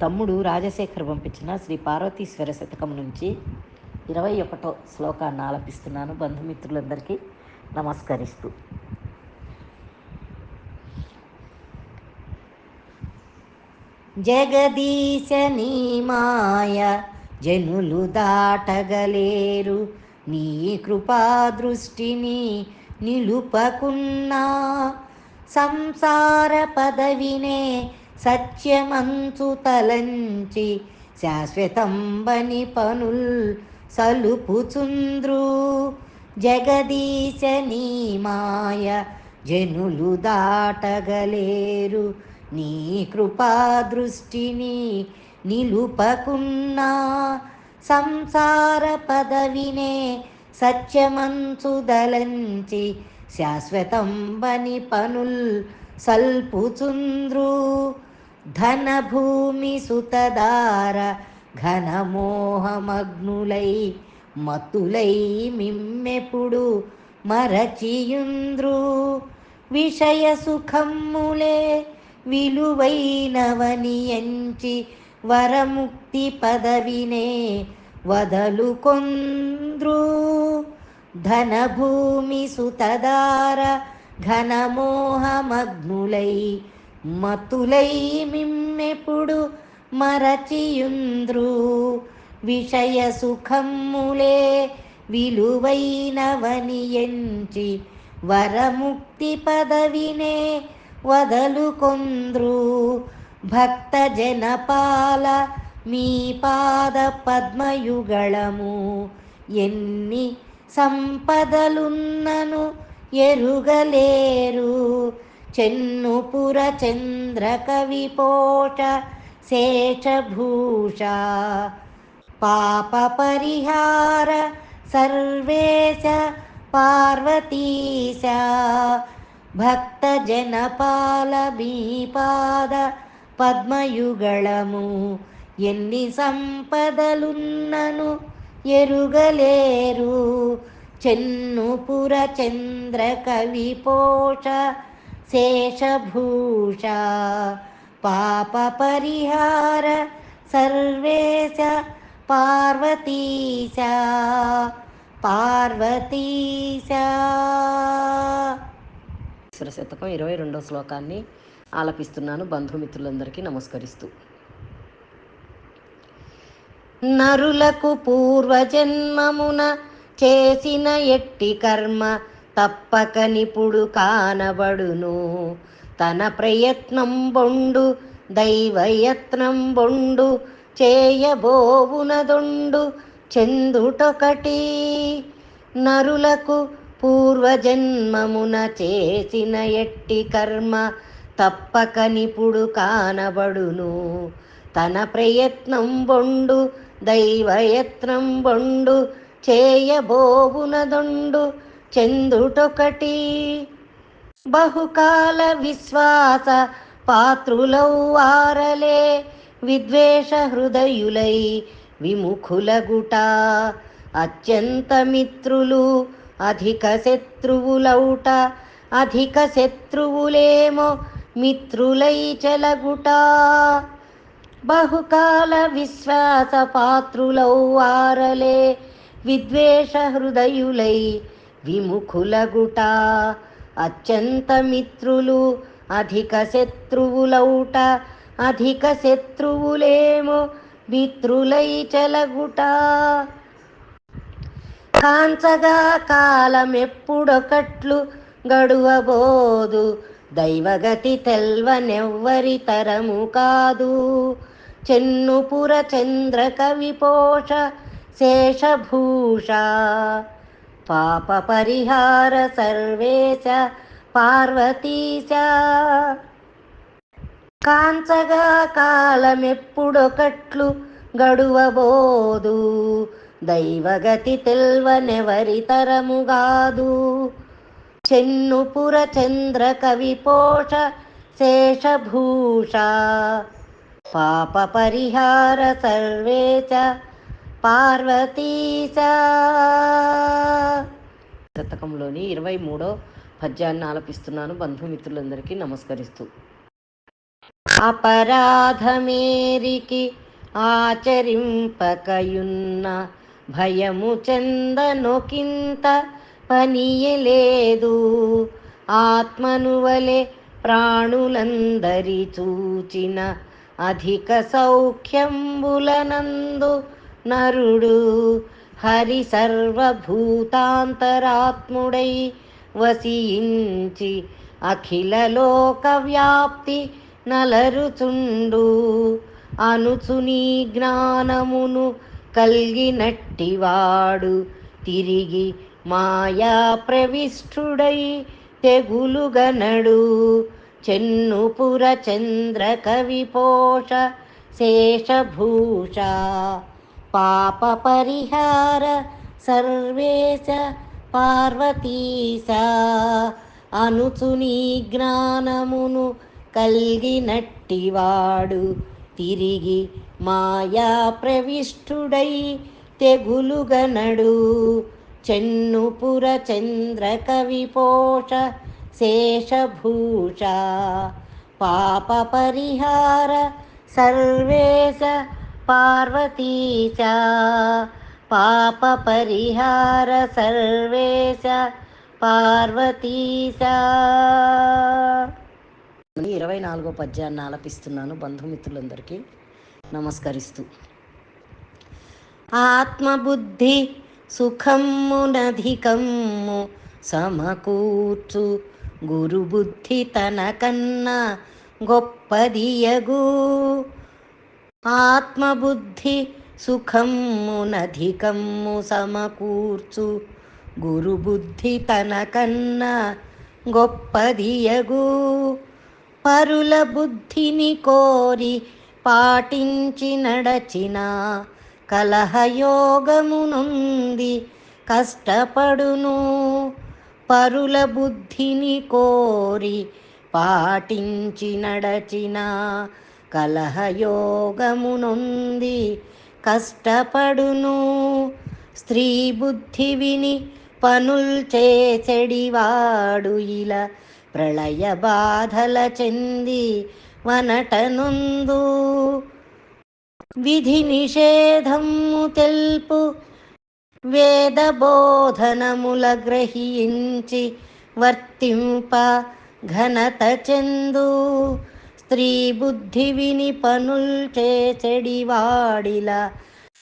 తమ్ముడు రాజశేఖర్ పంపించిన శ్రీ పార్వతీశ్వర శతకం నుంచి 21వ శ్లోకాన్ని ఆలపిస్తున్నాను. బంధుమిత్రులందరికీ నమస్కరిస్తూ. జగదీశ నీ మాయ జనులు దాటగలేరు, నీ కృపా దృష్టిని నిలుపకున్నా సంసార పదవినే సత్యమంచు తలంచి శాశ్వతంబని పనుల్ సలుపుచుంద్రు. జగదీశ నీ మాయ జనులు దాటగలేరు, నీ కృపా దృష్టిని నిలుపకున్నా సంసార పదవినే సత్యమంచు దలంచి శాశ్వతంబని పనుల్ సల్పుచుంద్రు. ధనభూమి సుతదార ఘనమోహమగ్నులై మతులై మిమ్మెప్పుడు మరచియుంద్రు. విషయ సుఖమ్ములే విలువైనవని ఎంచి వరముక్తి పదవినే వదలుకొంద్రు. ధనభూమి సుతదార ఘనమోహమగ్నులై మతులై మిమ్మెప్పుడు మరచియుంద్రు. విషయ సుఖమ్ములే విలువైనవని ఎంచి వరముక్తి పదవినే వదలుకొంద్రు. భక్త జనపాల మీ పాద పద్మయుగళము ఎన్ని సంపదలున్నను ఎరుగలేరు. చెన్నుపుర చంద్ర కవిపోట శేషభూష పాప పరిహార సర్వేశ పార్వతీశ. భక్త జనపాల మీ పాద పద్మయుగళము ఎన్ని సంపదలున్నను ఎరుగలేరు. చెన్నుపుర చంద్ర కవిపోష శేషభూష పాప పరిహార సర్వేశ పార్వతీశ పార్వతీశ. శతకం 22వ శ్లోకాన్ని ఆలపిస్తున్నాను. బంధుమిత్రులందరికీ నమస్కరిస్తూ. నరులకు పూర్వజన్మమున చేసిన ఎట్టి కర్మ తప్పక నిపుడు కానబడును. తన ప్రయత్నం బొండు దైవయత్నం బొండు చేయబోవునదొండు చెందుటొకటి. నరులకు పూర్వజన్మమున చేసిన ఎట్టి కర్మ తప్పక నిపుడు కానబడును. తన ప్రయత్నం బొండు దైవయత్నం బొండు చేయబోవునదొండు చెందుటొకటి. బహుకాల విశ్వాస పాత్రులౌ వారలే విద్వేష హృదయులై విముఖులగుట. అత్యంత మిత్రులు అధిక శత్రువులౌట. అధిక శత్రువులేమో మిత్రులై చెలగుట. బహుకాల విశ్వాస పాత్రులౌ వారలే విద్వేష హృదయులై విముఖులగుట. అత్యంత మిత్రులు అధిక శత్రువులౌట. అధిక శత్రువులేమో మిత్రులై చెలగుట. కాంచగా కాలమెప్పుడొకట్లు గడువబోదు. దైవగతి తెల్వనెవ్వరి తరము కాదు. చెన్నుపుర చంద్ర కవిపోష శేషభూష పాప పరిహార సర్వేశ పార్వతీశ. కాంచగా కాలమెప్పుడొకట్లు గడువబోదు. దైవగతి తెల్వనెవరి తరముగాదు. చెన్నుపుర చంద్ర కవిపోష శేషభూష పాప పరిహార సర్వేశ పార్వతీశ. శతకంలోని 23వ పద్యాన్ని ఆలపిస్తున్నాను. బంధుమిత్రులందరికీ నమస్కరిస్తూ. అపరాధమేరికి ఆచరింపకయున్న భయము చెందనొకింత పనియలేదు. ఆత్మనువలె ప్రాణులందరి చూచిన అధిక సౌఖ్యంబులనందు నరుడు హరి సర్వభూతాంతరాత్ముడై వసించి అఖిల లోక వ్యాప్తి నలరుచుండు. అనుచునీ జ్ఞానమును కల్గినట్టివాడు తిరిగి మాయా ప్రవిష్ఠుడై తెగులుగనడు. చెన్నుపుర చంద్ర కవిపోష శేషభూష పాప పరిహార సర్వేశ పార్వతీశ. అనుచునీ జ్ఞానమును కల్గినట్టివాడు తిరిగి మాయా ప్రవిష్ఠుడై తెగులుగనడు. చెన్నుపుర చంద్ర కవిపోష శేషభూష పాప పరిహార సర్వేశ పార్వతీశ. పాప పరిహార సర్వేశ పార్వతీశ. 24వ పద్యాన్ని ఆలపిస్తున్నాను బంధుమిత్రులందరికీ నమస్కరిస్తూ. ఆత్మబుద్ధి సుఖమ్మునధికమ్ము సమకూర్చు గురుబుద్ధి తనకన్నా గొప్పదియగు. ఆత్మబుద్ధి సుఖమ్మునధికమ్ము సమకూర్చు గురుబుద్ధి తనకన్నా గొప్పదియగు. పరుల బుద్ధిని కోరి పాటించి నడచిన కలహయోగమునుంది కష్టపడును. పరుల బుద్ధిని కోరి పాటించి నడచిన కలహయోగమునుంది కష్టపడును. స్త్రీ బుద్ధి విని పనుల్ చేచెడివాడు ఇలా ప్రళయ బాధల చెంది వనటనుందు. విధి నిషేధము తెల్పు వేద బోధనముల గ్రహించి వర్తింప ఘనత చెందు. స్త్రీ బుద్ధి విని పనుల్ చేచెడివాడిలా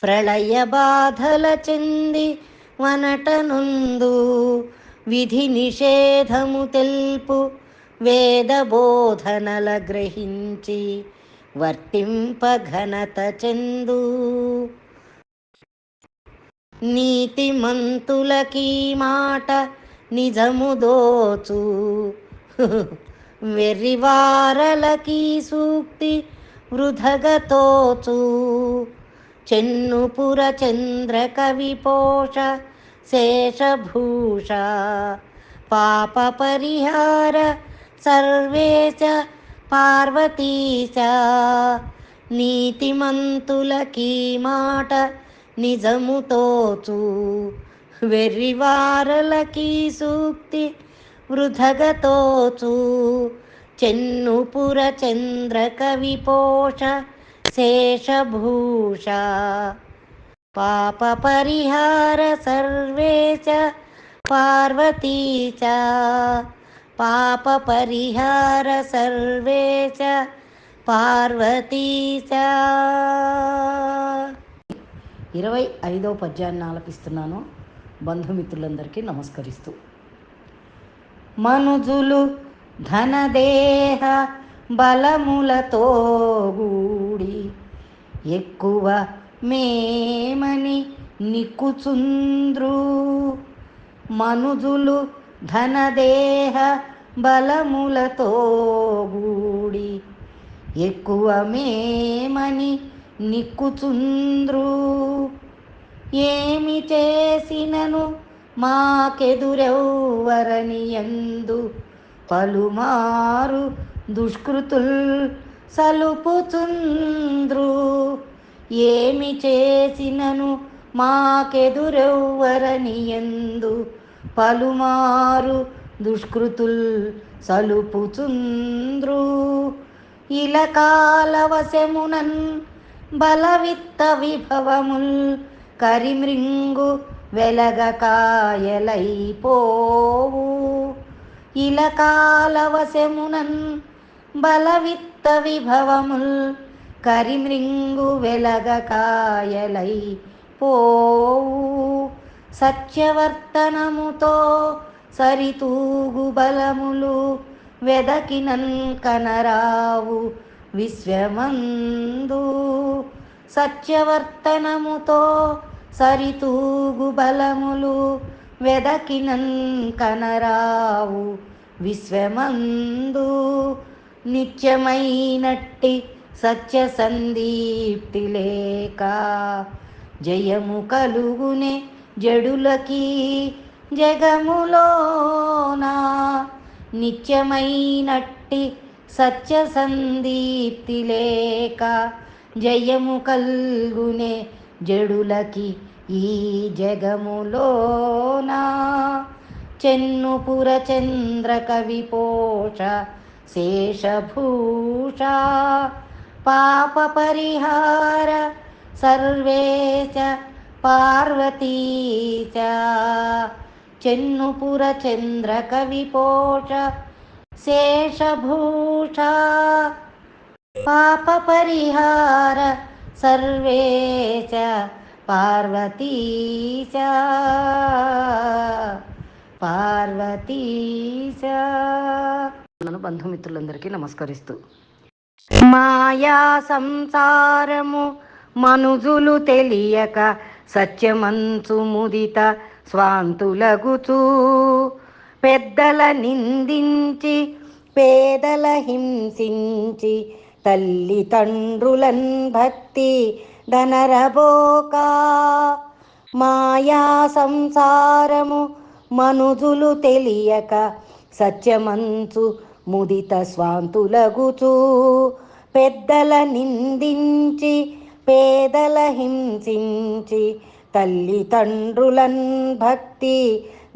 ప్రళయ బాధల చెంది వనటనుందు. విధి నిషేధము తెల్పు వేద బోధనల గ్రహించి వర్తింప ఘనత చెందు. నీతిమంతులకీ మాట నిజము దోచు వెర్రివారలకీ సూక్తి వృధగతోచు. చెన్నుపుర చంద్ర కవిపోష శేషభూష పాప పరిహార సర్వేశ పార్వతీశ. నీతిమంతులకీ మాట నిజము తోచు వెర్రివారలకీ సూక్తి వృధగతోచు. చెన్నుపుర చంద్ర కవిపోష శేషభూష పాప పరిహార సర్వేశ పార్వతీశ. పాప పరిహార సర్వేశ పార్వతీశ. 25వ పద్యాన్ని ఆలపిస్తున్నాను బంధుమిత్రులందరికీ నమస్కరిస్తూ. మనుజులు ధనదేహ బలములతో గూడి ఎక్కువ మేమని నిక్కుచుంద్రు. మనుజులు ధనదేహ బలములతో గూడి ఎక్కువ మేమని నిక్కుచుంద్రు. ఏమి చేసినను మాకెదురెవ్వరని యందు పలుమారు దుష్కృతుల్ సలుపుచుంద్రు. ఏమి చేసినను మాకెదురెవ్వరని యందు పలుమారు దుష్కృతుల్ సలుపుచుంద్రు. ఇలకాలవశమునన్ బలవిత్త విభవముల్ కరిమృంగు వెలగకాయలైపోవు. ఇలకాలవశమునన్ బలవిత్త విభవముల్ కరిమృంగు వెలగకాయలైపోవు. సత్యవర్తనముతో సరితూగు బలములు వెదకినన్ కనరావు విశ్వమందు. సత్యవర్తనముతో సరితూగు బలములు వెదకినన్ కనరావు విశ్వమందు. నిత్యమైనట్టి సత్య సందీప్తి లేక జయము కలుగునే జడులకి జగములోనా. నిత్యమైనట్టి సత్య సందీప్తి లేక జయము కల్గునే జడులకి ఈ జగములోనా. చెన్నుపుర చంద్ర కవిపోష శేషభూష పాప పరిహార సర్వేశ పార్వతీశ. చెన్నుపుర చంద్ర కవిపోష శేషభూష పాప పరిహార సర్వేశ పార్వతీశ పార్వతీశ. బంధుమిత్రులందరికీ నమస్కరిస్తూ, మాయా సంసారము మనుజులు తెలియక సత్యమంచు ముదిత స్వాంతులగుచూ పెద్దల నిందించి పేదల హింసించి తల్లిదండ్రులన్ భక్తి ధనరబోకా. మాయా సంసారము మనుజులు తెలియక సత్యమంచు ముదిత స్వాంతులగుచూ పెద్దల నిందించి పేదల హింసించి తల్లిదండ్రులన్ భక్తి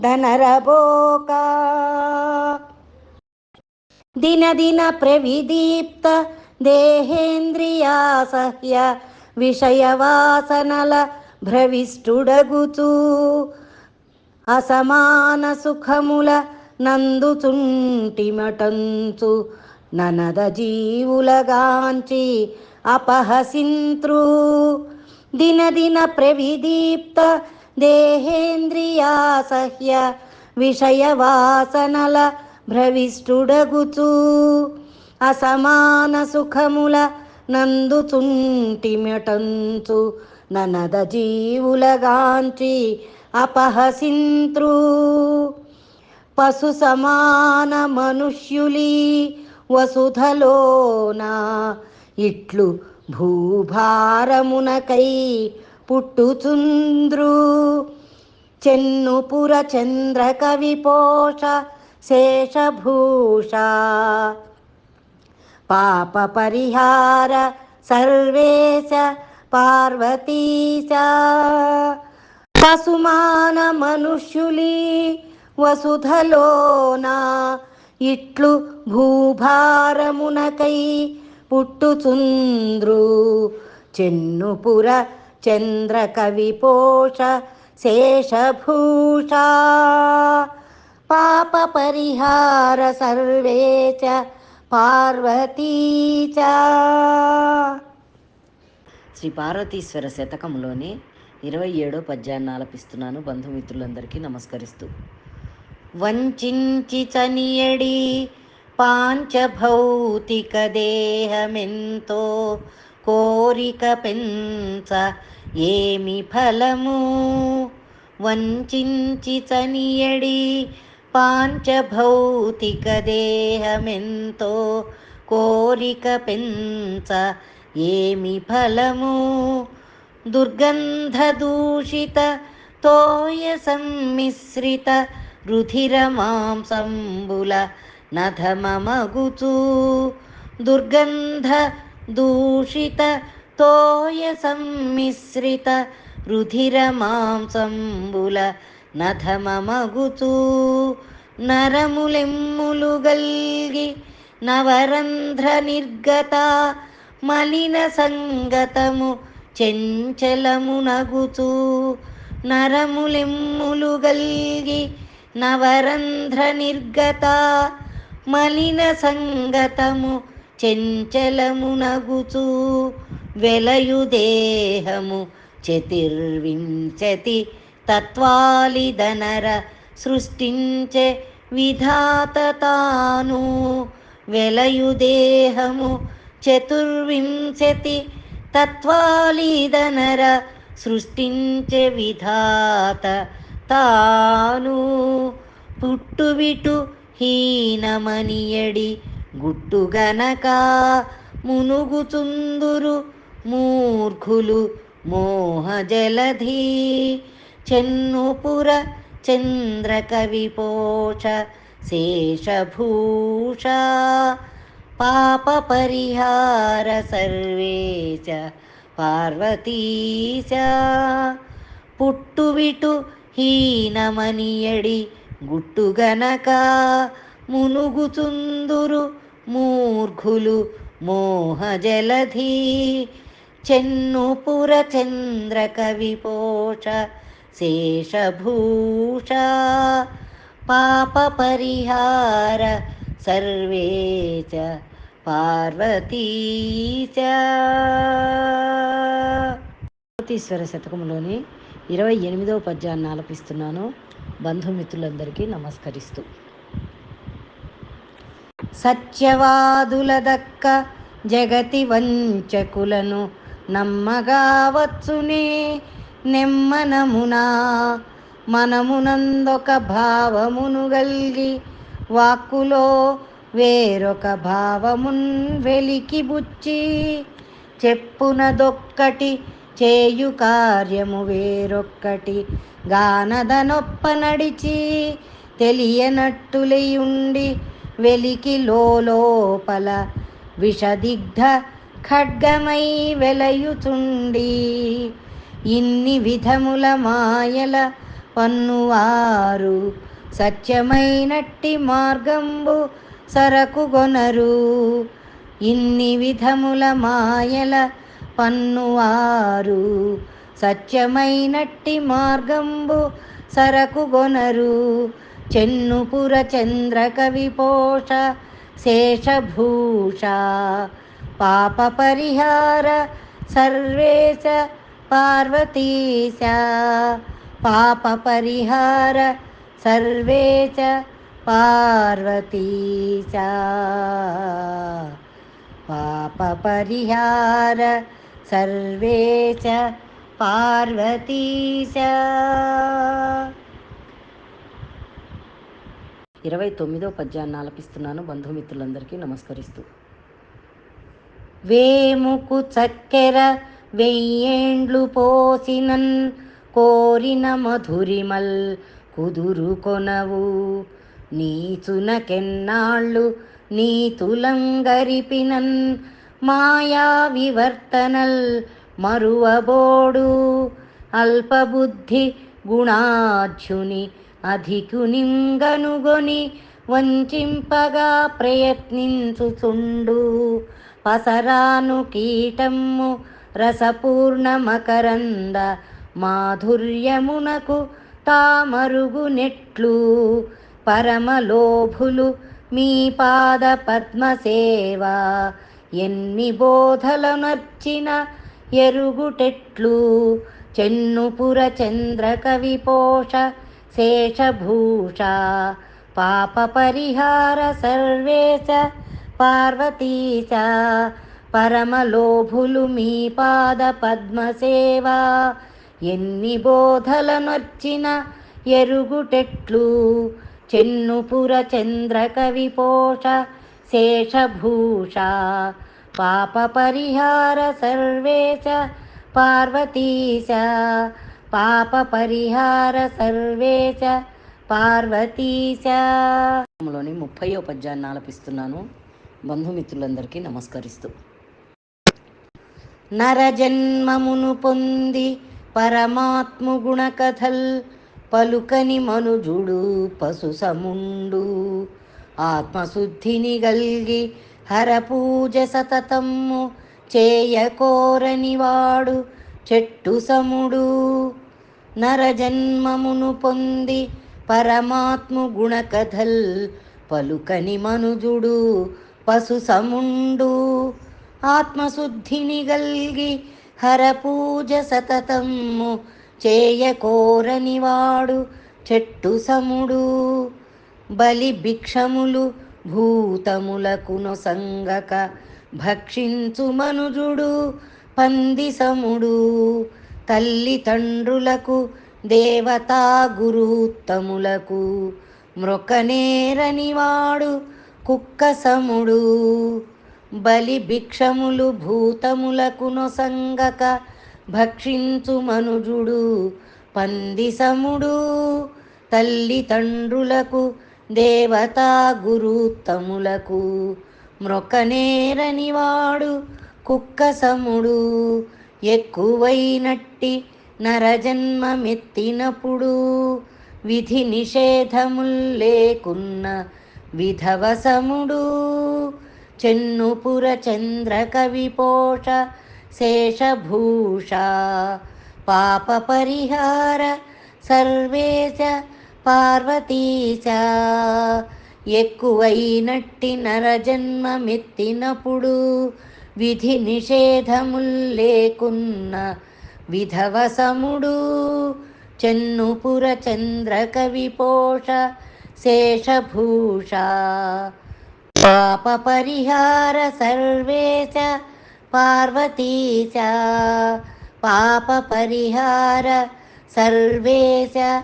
ధనరబోకా. దినదిన ప్రవిదీప్త దేహేంద్రియాసహ్య విషయవాసనల భ్రవిష్టుడగుచూ అసమాన సుఖముల నందుచుంటిమటంచు ననద జీవులగాంచి అపహసింత్రు. దినదిన ప్రవిదీప్త దేహేంద్రియాసహ్య విషయవాసనల భ్రవిష్టుడగుచూ అసమాన సుఖముల నందుచుంటిమటంచు ననద జీవులగాంచి అపహసింత్రు. పశు సమాన మనుష్యులీ వసుధలోనా ఇట్లు భూభారమునకై పుట్టుచుంద్రు. చెన్నుపుర చంద్ర కవిపోష శేషభూష పాప పరిహార సర్వేశ పార్వతీశ. పశుమాన మనుష్యులీ వసుధలోనా ఇట్లు భూభారమునకై పుట్టుచుంద్రు. చెన్నుపుర చంద్ర కవిపోష శేషభూష పాప పరిహార సర్వేచ పార్వతీచ. శ్రీ పార్వతీశ్వర శతకంలోని 27వ పద్యాన్ని ఆలపిస్తున్నాను. బంధుమిత్రులందరికీ నమస్కరిస్తూ, వంచించి చనియడి పాంచభౌతిక దేహమెంతో కోరిక పెంచ ఏమి ఫలము. వంచించి చనియడి పాంచభౌతిక దేహమెంతో కోరిక పెంచ ఏమి ఫలము. దుర్గంధ దూషిత తోయ సమ్మిశ్రిత రుధిర మాంసంబుల నధమమగుచు. దుర్గంధ దూషిత తోయ సమ్మిశ్రిత రుధిర మాంసంబుల నధమమగుచు. నరములెమ్ములు గల్గి నవరంధ్ర నిర్గత మలిన సంగతము చెంచలము నగుచూ నరములెమ్ములు గల్గి నవరంధ్ర నిర్గత మలిన సంగతము చెంచలము నగుచూ వెలయుదేహము చతుర్వింశతి తత్వాలిదనర సృష్టించే విధాత తాను వెలయుదేహము చతుర్వింశతి తత్వాలిదనర సృష్టించే విధాత తాను పుట్టువిటు హీనమనియడి గుట్టుగనక మునుగుచుందురు మూర్ఖులు మోహజలధి చెన్నుపుర చంద్రకవిపోష శేషభూష పాప పరిహార సర్వేశ పార్వతీశ పుట్టువిటు హీనమనియడి గుట్టుగనక మునుగుచుందురు మూర్ఖులు మోహజలధి చెన్నుపుర చంద్రకవిపోష శేషభూష పాప పరిహార సర్వేశ పార్వతీశ. పార్వతీశ్వర శతకంలోని 28వ పద్యాన్ని ఆలపిస్తున్నాను. బంధుమిత్రులందరికీ నమస్కరిస్తూ. సత్యవాదుల దక్క జగతి వంచకులను నమ్మగావచ్చునే నెమ్మనమునా మనమునందొక భావమును గల్గి వాక్కులో వేరొక భావమున్ వెలికి బుచ్చి చెప్పునదొక్కటి చేయు కార్యము వేరొక్కటి గానదనొప్ప నడిచి తెలియనట్టులేయుండి వెలికి లోపల విషదిగ్ధ ఖడ్గమై వెలయుచుండి ఇన్ని విధముల మాయల పన్నువారు సత్యమైనట్టి మార్గంబు సరకుగొనరు. ఇన్ని విధముల మాయల పన్నువారు సత్యమైనట్టి మార్గంబు సరకుగొనరు. చెన్నుపుర చంద్రకవిపోష శేషభూష పాప పరిహార సర్వేశ పార్వతీశ పాప పరిహార సర్వేశ పార్వతీశ పాప పరిహార సర్వేశ పార్వతీశ. 29వ పద్యాన్ని ఆలపిస్తున్నాను. బంధుమిత్రులందరికీ నమస్కరిస్తూ. వేముకు చక్కెర వెయ్యేండ్లు పోసినన్ కోరిన మధురిమల్ కుదురుకొనవు నీచునకెన్నాళ్ళు నీతులంగరిపినన్ మాయా వివర్తనల్ మరువబోడు అల్పబుద్ధి గుణాఢ్యుని అధికునింగనుగొని వంచింపగా ప్రయత్నించుచుండు పసరాను కీటమ్ము రసపూర్ణ మకరంద మాధుర్యమునకు తామరుగునెట్లు పరమలోభులు మీ పాద పద్మసేవా ఎన్ని బోధలనర్చిన ఎరుగుటెట్లు చెన్నుపుర చంద్రకవిపోష శేషభూష పాప పరిహార సర్వేశ పార్వతీశ పరమలోభులు మీ పాద పద్మసేవా ఎన్ని బోధలనొచ్చిన ఎరుగుటెట్లు చెన్నుపుర చంద్రకవిపోష శేషభూష పాప పరిహార సర్వేశ పార్వతీశ పాప పరిహార సర్వేశ పార్వతీశ. 30వ పద్యాన్ని ఆలపిస్తున్నాను. బంధుమిత్రులందరికీ నమస్కరిస్తూ. నరజన్మమును పొంది పరమాత్ము గుణకథల్ పలుకని మనుజుడు పశు సముండు ఆత్మశుద్ధిని గల్గి హరపూజ సతతమ్ము చేయకోరనివాడు చెట్టు సముడు. నరజన్మమును పొంది పరమాత్ము గుణకథల్ పలుకని మనుజుడు పశు సముండు. ఆత్మశుద్ధిని గల్గి హరపూజ సతతమ్ము చేయకోరనివాడు చెట్టు సముడు. బలి భిక్షములు భూతములకు నొసంగక భక్షించు మనుజుడు పంది సముడు. తల్లిదండ్రులకు దేవతా గురుత్తములకు మ్రొకనేరనివాడు కుక్క సముడు. బలి భిక్షములు భూతములకు నొసంగక భక్షించు మనుజుడు పంది సముడు. తల్లిదండ్రులకు దేవతా గురుత్తములకు మ్రొకనేరనివాడు కుక్క సముడు. ఎక్కువైనట్టి నరజన్మమెత్తినప్పుడు విధి నిషేధముల్ లేకున్న విధవ సముడు. చెన్నుపుర చంద్ర కవిపోష శేషభూష పాప పరిహార సర్వేశ పార్వతీశ. ఎక్కువైనట్టి నరజన్మమెత్తినప్పుడు విధి నిషేధముల్ లేకున్న విధవ సముడు. చెన్నుపుర చంద్ర కవిపోష శేషభూష పాప పరిహార సర్వేశ పార్వతీశ. పాప పరిహార సర్వేశ